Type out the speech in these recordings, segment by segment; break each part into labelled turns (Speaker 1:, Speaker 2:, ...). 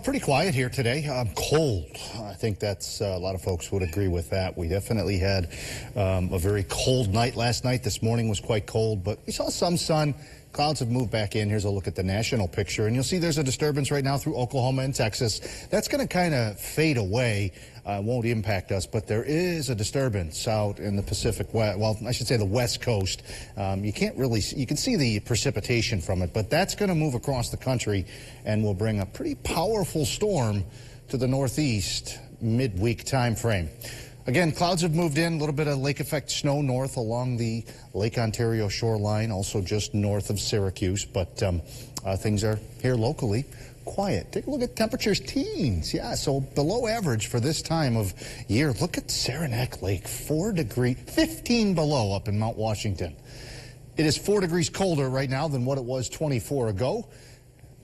Speaker 1: Pretty quiet here today. Cold. I think that's a lot of folks would agree with that. We definitely had a very cold night last night. This morning was quite cold, but we saw some sun. Clouds have moved back in. Here's a look at the national picture, and you'll see there's a disturbance right now through Oklahoma and Texas. That's going to kind of fade away. Won't impact us, but there is a disturbance out in the Pacific West. Well, I should say the West Coast. You can't really, you can see the precipitation from it, but that's going to move across the country and will bring a pretty powerful storm to the Northeast midweek time frame. Again, clouds have moved in, a little bit of lake effect snow north along the Lake Ontario shoreline, also just north of Syracuse, but things are here locally quiet. Take a look at temperatures, teens. Yeah, so below average for this time of year. Look at Saranac Lake, 15 below up in Mount Washington. It is 4 degrees colder right now than what it was 24 ago.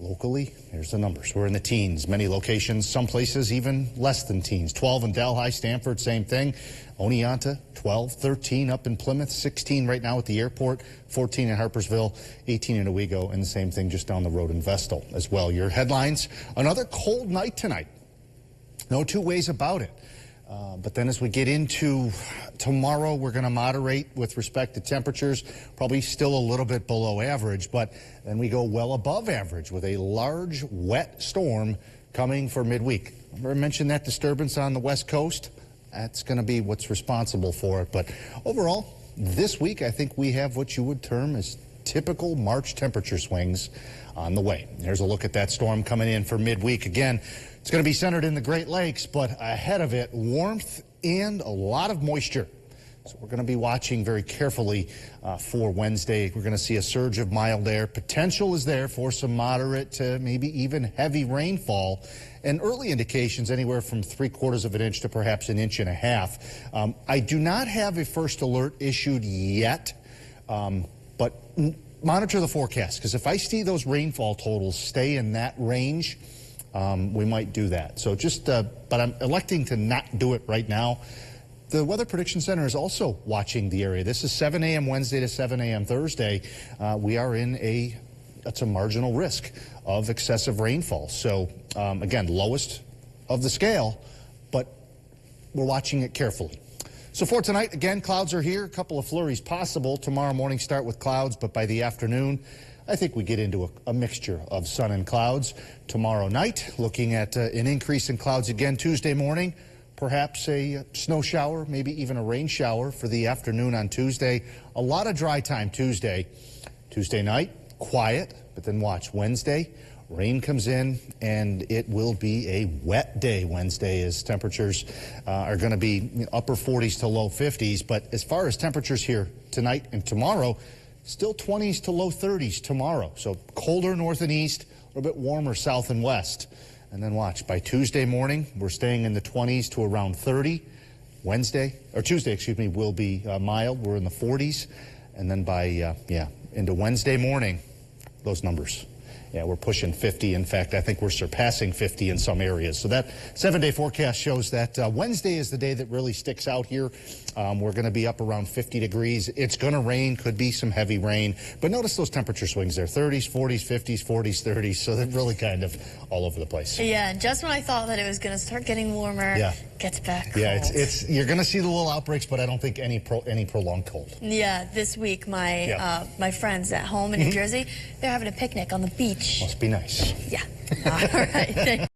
Speaker 1: Locally, here's the numbers. We're in the teens. Many locations, some places even less than teens. 12 in Delhi, Stanford, same thing. Oneonta, 12, 13 up in Plymouth, 16 right now at the airport, 14 in Harpersville, 18 in Owego, and the same thing just down the road in Vestal as well. Your headlines, another cold night tonight. No two ways about it. But then as we get into tomorrow, we're going to moderate with respect to temperatures, probably still a little bit below average, but then we go well above average with a large wet storm coming for midweek. Remember I mentioned that disturbance on the West Coast? That's going to be what's responsible for it. But overall, this week, I think we have what you would term as typical March temperature swings on the way. Here's a look at that storm coming in for midweek. Again, it's going to be centered in the Great Lakes, but ahead of it, warmth and a lot of moisture. So we're going to be watching very carefully for Wednesday. We're going to see a surge of mild air. Potential is there for some moderate to maybe even heavy rainfall. And early indications anywhere from 3/4 of an inch to perhaps 1.5 inches. I do not have a first alert issued yet, but monitor the forecast, because if I see those rainfall totals stay in that range, we might do that. So just, but I'm electing to not do it right now. The Weather Prediction Center is also watching the area. This is 7 a.m. Wednesday to 7 a.m. Thursday. We are in that's a marginal risk of excessive rainfall. So again, lowest of the scale, but we're watching it carefully. So for tonight, again, clouds are here. A couple of flurries possible. Tomorrow morning start with clouds, but by the afternoon, I think we get into a mixture of sun and clouds. Tomorrow night, looking at an increase in clouds again. Tuesday morning, perhaps a snow shower, maybe even a rain shower for the afternoon on Tuesday. A lot of dry time Tuesday. Tuesday night, quiet, but then watch Wednesday. Rain comes in, and it will be a wet day Wednesday as temperatures are going to be upper 40s to low 50s. But as far as temperatures here tonight and tomorrow, still 20s to low 30s tomorrow. So colder north and east, a little bit warmer south and west. And then watch, by Tuesday morning, we're staying in the 20s to around 30. Tuesday, excuse me, will be mild. We're in the 40s. And then by, into Wednesday morning, those numbers. Yeah, we're pushing 50. In fact, I think we're surpassing 50 in some areas. So that 7-day forecast shows that Wednesday is the day that really sticks out here. We're going to be up around 50 degrees. It's going to rain, could be some heavy rain. But notice those temperature swings there, 30s, 40s, 50s, 40s, 30s. So they're really kind of all over the place.
Speaker 2: Yeah, and just when I thought that it was going to start getting warmer, gets back cold.
Speaker 1: Yeah, you're going to see the little outbreaks, but I don't think any prolonged cold.
Speaker 2: Yeah, this week my friends at home in New Jersey, they're having a picnic on the beach.
Speaker 1: Must be nice.
Speaker 2: Yeah. All right.